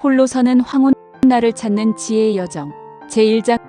홀로 서는 황혼 나를 찾는 지혜의 여정. 제1장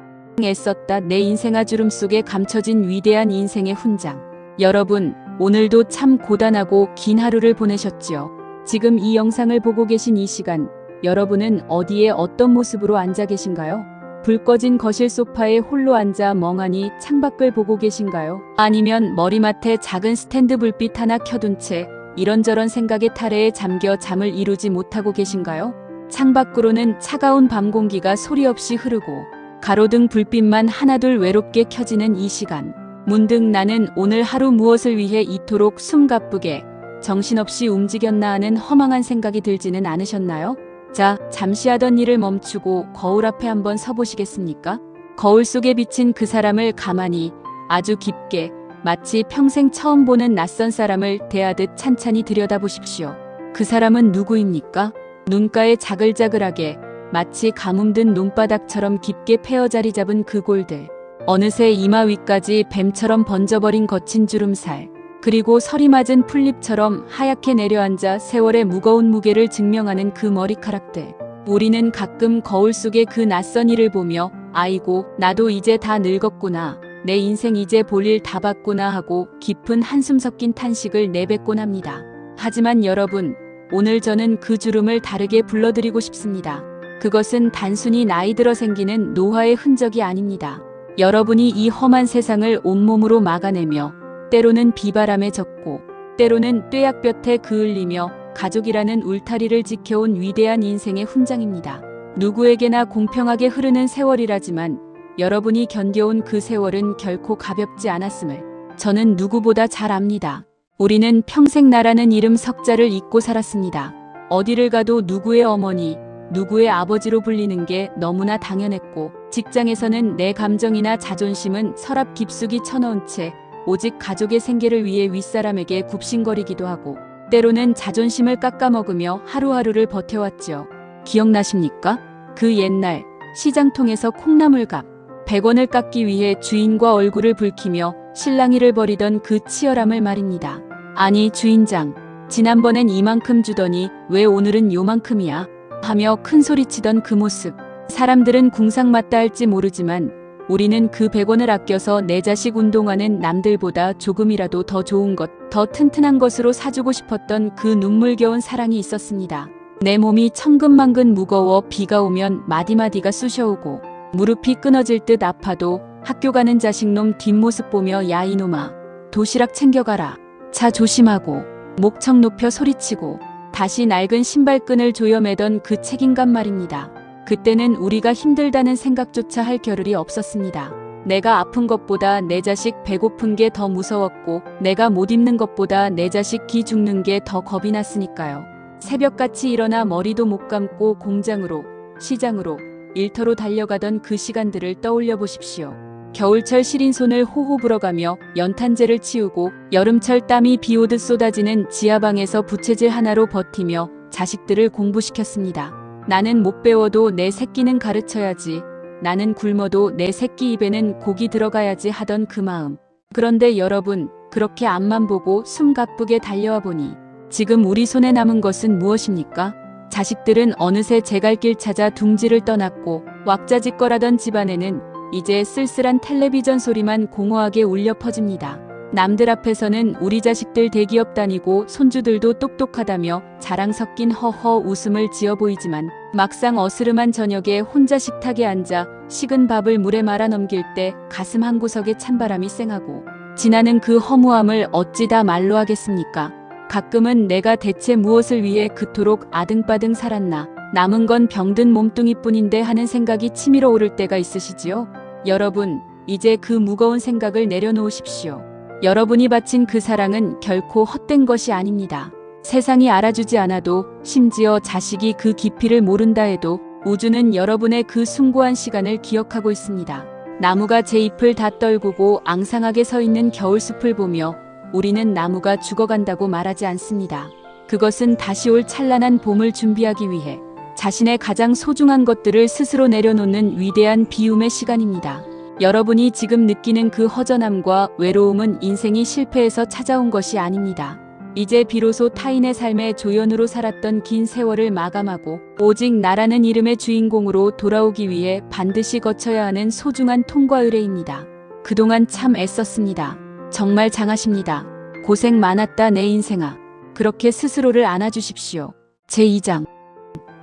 애썼다. 내 인생아 주름 속에 감춰진 위대한 인생의 훈장. 여러분, 오늘도 참 고단하고 긴 하루를 보내셨지요. 지금 이 영상을 보고 계신 이 시간, 여러분은 어디에 어떤 모습으로 앉아 계신가요? 불 꺼진 거실 소파에 홀로 앉아 멍하니 창밖을 보고 계신가요? 아니면 머리맡에 작은 스탠드 불빛 하나 켜둔 채 이런저런 생각의 탈애에 잠겨 잠을 이루지 못하고 계신가요? 창밖으로는 차가운 밤 공기가 소리 없이 흐르고 가로등 불빛만 하나둘 외롭게 켜지는 이 시간. 문득 나는 오늘 하루 무엇을 위해 이토록 숨가쁘게 정신없이 움직였나 하는 허망한 생각이 들지는 않으셨나요? 자, 잠시 하던 일을 멈추고 거울 앞에 한번 서보시겠습니까? 거울 속에 비친 그 사람을 가만히 아주 깊게 마치 평생 처음 보는 낯선 사람을 대하듯 찬찬히 들여다보십시오. 그 사람은 누구입니까? 눈가에 자글자글하게 마치 가뭄든 눈바닥처럼 깊게 패어 자리 잡은 그 골들. 어느새 이마 위까지 뱀처럼 번져버린 거친 주름살. 그리고 서리 맞은 풀잎처럼 하얗게 내려앉아 세월의 무거운 무게를 증명하는 그 머리카락들. 우리는 가끔 거울 속의 그 낯선 이를 보며 아이고, 나도 이제 다 늙었구나. 내 인생 이제 볼 일 다 봤구나 하고 깊은 한숨 섞인 탄식을 내뱉곤 합니다. 하지만 여러분, 오늘 저는 그 주름을 다르게 불러드리고 싶습니다. 그것은 단순히 나이 들어 생기는 노화의 흔적이 아닙니다. 여러분이 이 험한 세상을 온몸으로 막아내며 때로는 비바람에 젖고 때로는 뙤약볕에 그을리며 가족이라는 울타리를 지켜온 위대한 인생의 훈장입니다. 누구에게나 공평하게 흐르는 세월이라지만 여러분이 견뎌온 그 세월은 결코 가볍지 않았음을 저는 누구보다 잘 압니다. 우리는 평생 나라는 이름 석자를 잊고 살았습니다. 어디를 가도 누구의 어머니, 누구의 아버지로 불리는 게 너무나 당연했고, 직장에서는 내 감정이나 자존심은 서랍 깊숙이 쳐넣은 채 오직 가족의 생계를 위해 윗사람에게 굽신거리기도 하고, 때로는 자존심을 깎아먹으며 하루하루를 버텨왔지요. 기억나십니까? 그 옛날 시장통에서 콩나물값 100원을 깎기 위해 주인과 얼굴을 붉히며 실랑이를 벌이던 그 치열함을 말입니다. 아니 주인장, 지난번엔 이만큼 주더니 왜 오늘은 요만큼이야? 하며 큰소리치던 그 모습. 사람들은 궁상맞다 할지 모르지만 우리는 그 100원을 아껴서 내 자식 운동화는 남들보다 조금이라도 더 좋은 것, 더 튼튼한 것으로 사주고 싶었던 그 눈물겨운 사랑이 있었습니다. 내 몸이 천근만근 무거워 비가 오면 마디마디가 쑤셔오고 무릎이 끊어질 듯 아파도 학교 가는 자식놈 뒷모습 보며 야 이놈아, 도시락 챙겨가라. 차 조심하고 목청 높여 소리치고 다시 낡은 신발끈을 조여매던 그 책임감 말입니다. 그때는 우리가 힘들다는 생각조차 할 겨를이 없었습니다. 내가 아픈 것보다 내 자식 배고픈 게 더 무서웠고 내가 못 입는 것보다 내 자식 기 죽는 게 더 겁이 났으니까요. 새벽같이 일어나 머리도 못 감고 공장으로, 시장으로, 일터로 달려가던 그 시간들을 떠올려 보십시오. 겨울철 시린 손을 호호 불어가며 연탄재를 치우고 여름철 땀이 비오듯 쏟아지는 지하방에서 부채질 하나로 버티며 자식들을 공부시켰습니다. 나는 못 배워도 내 새끼는 가르쳐야지. 나는 굶어도 내 새끼 입에는 고기 들어가야지 하던 그 마음. 그런데 여러분, 그렇게 앞만 보고 숨가쁘게 달려와 보니 지금 우리 손에 남은 것은 무엇입니까? 자식들은 어느새 제 갈 길 찾아 둥지를 떠났고 왁자지껄하던 집안에는 이제 쓸쓸한 텔레비전 소리만 공허하게 울려 퍼집니다. 남들 앞에서는 우리 자식들 대기업 다니고 손주들도 똑똑하다며 자랑 섞인 허허 웃음을 지어 보이지만 막상 어스름한 저녁에 혼자 식탁에 앉아 식은 밥을 물에 말아 넘길 때 가슴 한구석에 찬바람이 쌩하고 지나는 그 허무함을 어찌 다 말로 하겠습니까? 가끔은 내가 대체 무엇을 위해 그토록 아등바등 살았나, 남은 건 병든 몸뚱이뿐인데 하는 생각이 치밀어 오를 때가 있으시지요? 여러분, 이제 그 무거운 생각을 내려놓으십시오. 여러분이 바친 그 사랑은 결코 헛된 것이 아닙니다. 세상이 알아주지 않아도, 심지어 자식이 그 깊이를 모른다 해도 우주는 여러분의 그 숭고한 시간을 기억하고 있습니다. 나무가 제 잎을 다 떨구고 앙상하게 서 있는 겨울숲을 보며 우리는 나무가 죽어간다고 말하지 않습니다. 그것은 다시 올 찬란한 봄을 준비하기 위해 자신의 가장 소중한 것들을 스스로 내려놓는 위대한 비움의 시간입니다. 여러분이 지금 느끼는 그 허전함과 외로움은 인생이 실패해서 찾아온 것이 아닙니다. 이제 비로소 타인의 삶의 조연으로 살았던 긴 세월을 마감하고 오직 나라는 이름의 주인공으로 돌아오기 위해 반드시 거쳐야 하는 소중한 통과 의례입니다. 그동안 참 애썼습니다. 정말 장하십니다. 고생 많았다 내 인생아. 그렇게 스스로를 안아주십시오. 제2장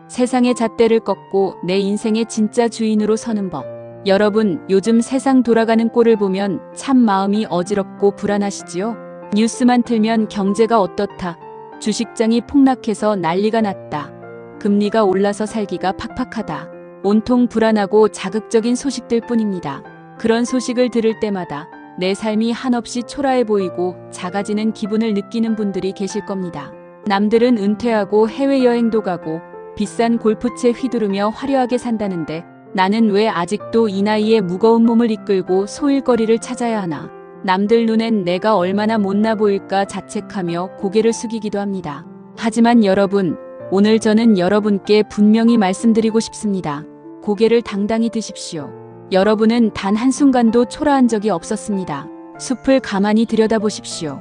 세상의 잣대를 꺾고 내 인생의 진짜 주인으로 서는 법. 여러분, 요즘 세상 돌아가는 꼴을 보면 참 마음이 어지럽고 불안하시지요? 뉴스만 틀면 경제가 어떻다, 주식장이 폭락해서 난리가 났다, 금리가 올라서 살기가 팍팍하다. 온통 불안하고 자극적인 소식들 뿐입니다. 그런 소식을 들을 때마다 내 삶이 한없이 초라해 보이고 작아지는 기분을 느끼는 분들이 계실 겁니다. 남들은 은퇴하고 해외여행도 가고 비싼 골프채 휘두르며 화려하게 산다는데 나는 왜 아직도 이 나이에 무거운 몸을 이끌고 소일거리를 찾아야 하나. 남들 눈엔 내가 얼마나 못나 보일까 자책하며 고개를 숙이기도 합니다. 하지만 여러분, 오늘 저는 여러분께 분명히 말씀드리고 싶습니다. 고개를 당당히 드십시오. 여러분은 단 한순간도 초라한 적이 없었습니다. 숲을 가만히 들여다보십시오.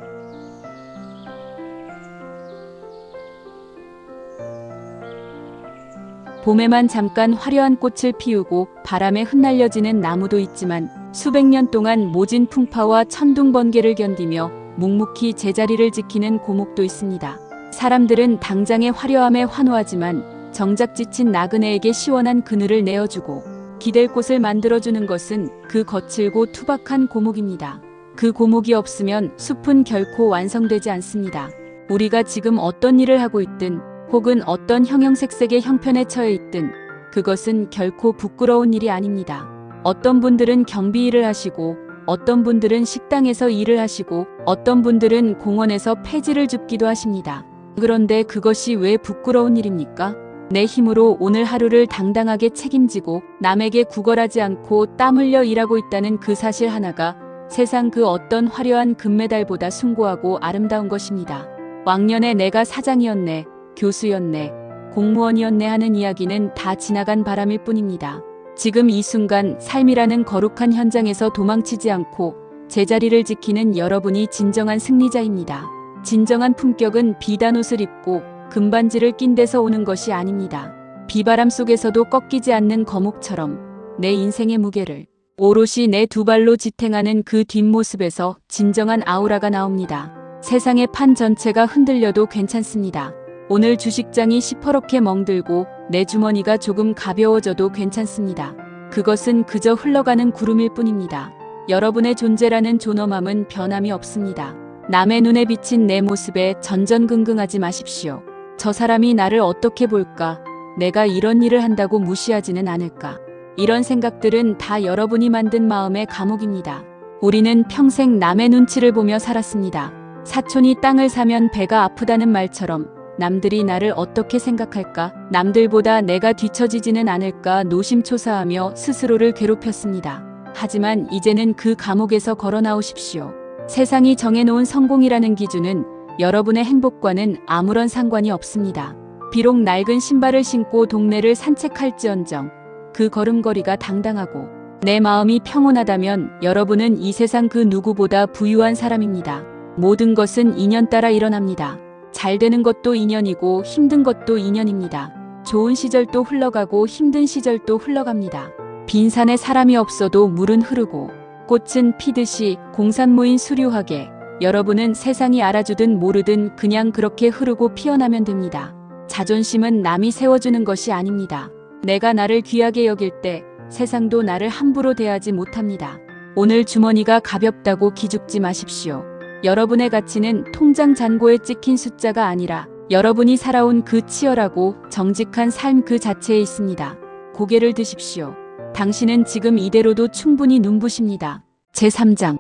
봄에만 잠깐 화려한 꽃을 피우고 바람에 흩날려지는 나무도 있지만 수백 년 동안 모진 풍파와 천둥 번개를 견디며 묵묵히 제자리를 지키는 고목도 있습니다. 사람들은 당장의 화려함에 환호하지만 정작 지친 나그네에게 시원한 그늘을 내어주고 기댈 곳을 만들어주는 것은 그 거칠고 투박한 고목입니다. 그 고목이 없으면 숲은 결코 완성되지 않습니다. 우리가 지금 어떤 일을 하고 있든 혹은 어떤 형형색색의 형편에 처해 있든 그것은 결코 부끄러운 일이 아닙니다. 어떤 분들은 경비 일을 하시고 어떤 분들은 식당에서 일을 하시고 어떤 분들은 공원에서 폐지를 줍기도 하십니다. 그런데 그것이 왜 부끄러운 일입니까? 내 힘으로 오늘 하루를 당당하게 책임지고 남에게 구걸하지 않고 땀 흘려 일하고 있다는 그 사실 하나가 세상 그 어떤 화려한 금메달보다 숭고하고 아름다운 것입니다. 왕년에 내가 사장이었네, 교수였네, 공무원이었네 하는 이야기는 다 지나간 바람일 뿐입니다. 지금 이 순간 삶이라는 거룩한 현장에서 도망치지 않고 제자리를 지키는 여러분이 진정한 승리자입니다. 진정한 품격은 비단 옷을 입고 금반지를 낀 데서 오는 것이 아닙니다. 비바람 속에서도 꺾이지 않는 거목처럼 내 인생의 무게를 오롯이 내 두 발로 지탱하는 그 뒷모습에서 진정한 아우라가 나옵니다. 세상의 판 전체가 흔들려도 괜찮습니다. 오늘 주식장이 시퍼렇게 멍들고 내 주머니가 조금 가벼워져도 괜찮습니다. 그것은 그저 흘러가는 구름일 뿐입니다. 여러분의 존재라는 존엄함은 변함이 없습니다. 남의 눈에 비친 내 모습에 전전긍긍하지 마십시오. 저 사람이 나를 어떻게 볼까? 내가 이런 일을 한다고 무시하지는 않을까? 이런 생각들은 다 여러분이 만든 마음의 감옥입니다. 우리는 평생 남의 눈치를 보며 살았습니다. 사촌이 땅을 사면 배가 아프다는 말처럼 남들이 나를 어떻게 생각할까? 남들보다 내가 뒤처지지는 않을까 노심초사하며 스스로를 괴롭혔습니다. 하지만 이제는 그 감옥에서 걸어 나오십시오. 세상이 정해놓은 성공이라는 기준은 여러분의 행복과는 아무런 상관이 없습니다. 비록 낡은 신발을 신고 동네를 산책할지언정 그 걸음걸이가 당당하고 내 마음이 평온하다면 여러분은 이 세상 그 누구보다 부유한 사람입니다. 모든 것은 인연 따라 일어납니다. 잘 되는 것도 인연이고 힘든 것도 인연입니다. 좋은 시절도 흘러가고 힘든 시절도 흘러갑니다. 빈 산에 사람이 없어도 물은 흐르고 꽃은 피듯이 공산모인 수류하게 여러분은 세상이 알아주든 모르든 그냥 그렇게 흐르고 피어나면 됩니다. 자존심은 남이 세워주는 것이 아닙니다. 내가 나를 귀하게 여길 때 세상도 나를 함부로 대하지 못합니다. 오늘 주머니가 가볍다고 기죽지 마십시오. 여러분의 가치는 통장 잔고에 찍힌 숫자가 아니라 여러분이 살아온 그 치열하고 정직한 삶 그 자체에 있습니다. 고개를 드십시오. 당신은 지금 이대로도 충분히 눈부십니다. 제3장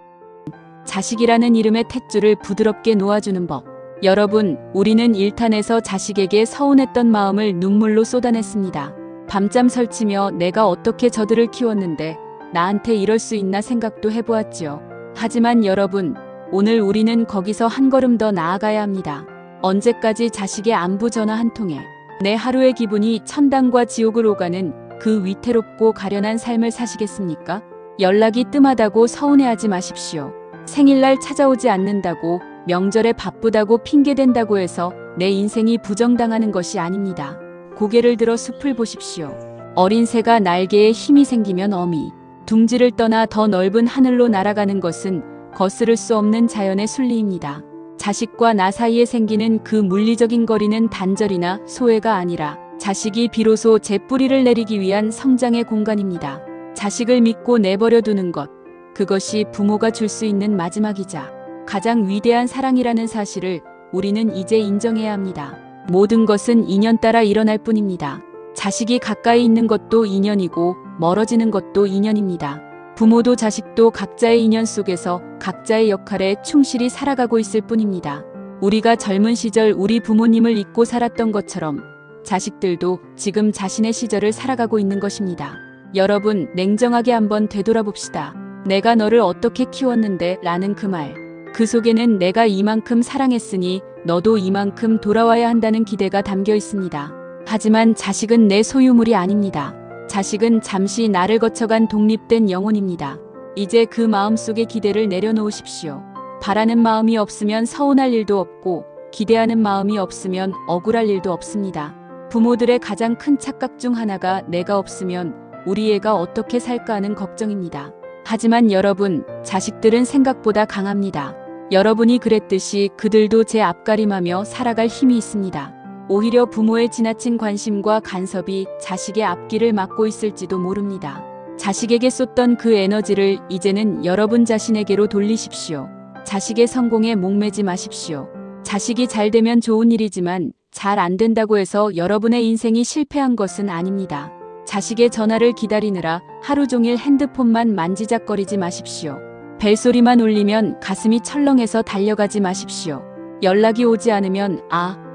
자식이라는 이름의 탯줄을 부드럽게 놓아주는 법. 여러분, 우리는 일탄에서 자식에게 서운했던 마음을 눈물로 쏟아냈습니다. 밤잠 설치며 내가 어떻게 저들을 키웠는데 나한테 이럴 수 있나 생각도 해보았지요. 하지만 여러분, 오늘 우리는 거기서 한 걸음 더 나아가야 합니다. 언제까지 자식의 안부 전화 한 통에 내 하루의 기분이 천당과 지옥을 오가는 그 위태롭고 가련한 삶을 사시겠습니까? 연락이 뜸하다고 서운해하지 마십시오. 생일날 찾아오지 않는다고 명절에 바쁘다고 핑계댄다고 해서 내 인생이 부정당하는 것이 아닙니다. 고개를 들어 숲을 보십시오. 어린 새가 날개에 힘이 생기면 어미, 둥지를 떠나 더 넓은 하늘로 날아가는 것은 거스를 수 없는 자연의 순리입니다. 자식과 나 사이에 생기는 그 물리적인 거리는 단절이나 소외가 아니라 자식이 비로소 제 뿌리를 내리기 위한 성장의 공간입니다. 자식을 믿고 내버려 두는 것, 그것이 부모가 줄 수 있는 마지막이자 가장 위대한 사랑이라는 사실을 우리는 이제 인정해야 합니다. 모든 것은 인연 따라 일어날 뿐입니다. 자식이 가까이 있는 것도 인연이고 멀어지는 것도 인연입니다. 부모도 자식도 각자의 인연 속에서 각자의 역할에 충실히 살아가고 있을 뿐입니다. 우리가 젊은 시절 우리 부모님을 잊고 살았던 것처럼 자식들도 지금 자신의 시절을 살아가고 있는 것입니다. 여러분, 냉정하게 한번 되돌아봅시다. 내가 너를 어떻게 키웠는데 라는 그 말. 그 속에는 내가 이만큼 사랑했으니 너도 이만큼 돌아와야 한다는 기대가 담겨 있습니다. 하지만 자식은 내 소유물이 아닙니다. 자식은 잠시 나를 거쳐간 독립된 영혼입니다. 이제 그 마음속의 기대를 내려놓으십시오. 바라는 마음이 없으면 서운할 일도 없고 기대하는 마음이 없으면 억울할 일도 없습니다. 부모들의 가장 큰 착각 중 하나가 내가 없으면 우리 애가 어떻게 살까 하는 걱정입니다. 하지만 여러분, 자식들은 생각보다 강합니다. 여러분이 그랬듯이 그들도 제 앞가림하며 살아갈 힘이 있습니다. 오히려 부모의 지나친 관심과 간섭이 자식의 앞길을 막고 있을지도 모릅니다. 자식에게 쏟던 그 에너지를 이제는 여러분 자신에게로 돌리십시오. 자식의 성공에 목매지 마십시오. 자식이 잘 되면 좋은 일이지만 잘 안 된다고 해서 여러분의 인생이 실패한 것은 아닙니다. 자식의 전화를 기다리느라 하루 종일 핸드폰만 만지작거리지 마십시오. 벨소리만 울리면 가슴이 철렁해서 달려가지 마십시오. 연락이 오지 않으면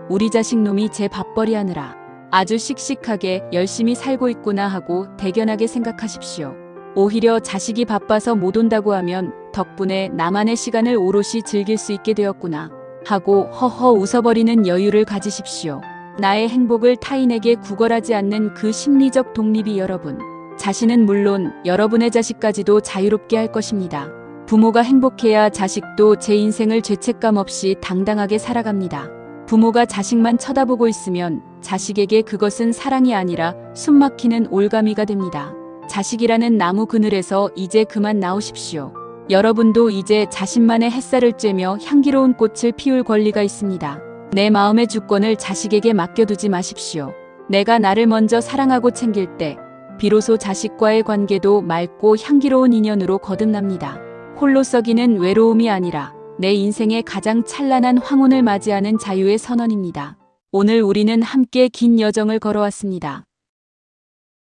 우리 자식 놈이 제 밥벌이 하느라 아주 씩씩하게 열심히 살고 있구나 하고 대견하게 생각하십시오. 오히려 자식이 바빠서 못 온다고 하면 덕분에 나만의 시간을 오롯이 즐길 수 있게 되었구나 하고 허허 웃어버리는 여유를 가지십시오. 나의 행복을 타인에게 구걸하지 않는 그 심리적 독립이 여러분, 자신은 물론 여러분의 자식까지도 자유롭게 할 것입니다. 부모가 행복해야 자식도 제 인생을 죄책감 없이 당당하게 살아갑니다. 부모가 자식만 쳐다보고 있으면 자식에게 그것은 사랑이 아니라 숨막히는 올가미가 됩니다. 자식이라는 나무 그늘에서 이제 그만 나오십시오. 여러분도 이제 자신만의 햇살을 쬐며 향기로운 꽃을 피울 권리가 있습니다. 내 마음의 주권을 자식에게 맡겨두지 마십시오. 내가 나를 먼저 사랑하고 챙길 때 비로소 자식과의 관계도 맑고 향기로운 인연으로 거듭납니다. 홀로 썩이는 외로움이 아니라 내 인생의 가장 찬란한 황혼을 맞이하는 자유의 선언입니다. 오늘 우리는 함께 긴 여정을 걸어왔습니다.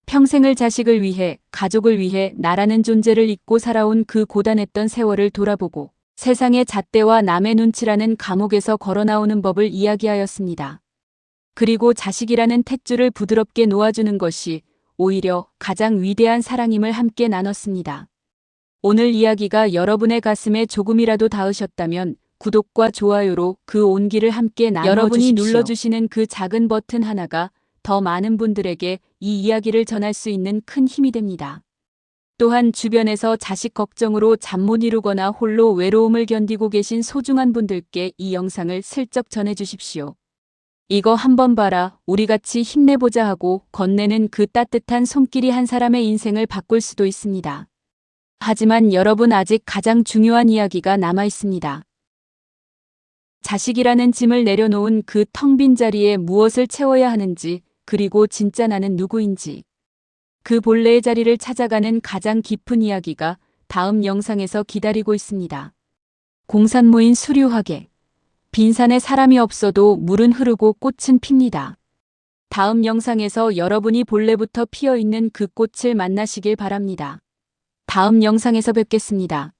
평생을 자식을 위해, 가족을 위해 나라는 존재를 잊고 살아온 그 고단했던 세월을 돌아보고 세상의 잣대와 남의 눈치라는 감옥에서 걸어나오는 법을 이야기하였습니다. 그리고 자식이라는 탯줄을 부드럽게 놓아주는 것이 오히려 가장 위대한 사랑임을 함께 나눴습니다. 오늘 이야기가 여러분의 가슴에 조금이라도 닿으셨다면 구독과 좋아요로 그 온기를 함께 나눠주십시오. 여러분이 눌러주시는 그 작은 버튼 하나가 더 많은 분들에게 이 이야기를 전할 수 있는 큰 힘이 됩니다. 또한 주변에서 자식 걱정으로 잠 못 이루거나 홀로 외로움을 견디고 계신 소중한 분들께 이 영상을 슬쩍 전해주십시오. 이거 한번 봐라, 우리 같이 힘내보자 하고 건네는 그 따뜻한 손길이 한 사람의 인생을 바꿀 수도 있습니다. 하지만 여러분, 아직 가장 중요한 이야기가 남아 있습니다. 자식이라는 짐을 내려놓은 그 텅 빈 자리에 무엇을 채워야 하는지, 그리고 진짜 나는 누구인지, 그 본래의 자리를 찾아가는 가장 깊은 이야기가 다음 영상에서 기다리고 있습니다. 공산모인 수류하게. 빈산에 사람이 없어도 물은 흐르고 꽃은 핍니다. 다음 영상에서 여러분이 본래부터 피어있는 그 꽃을 만나시길 바랍니다. 다음 영상에서 뵙겠습니다.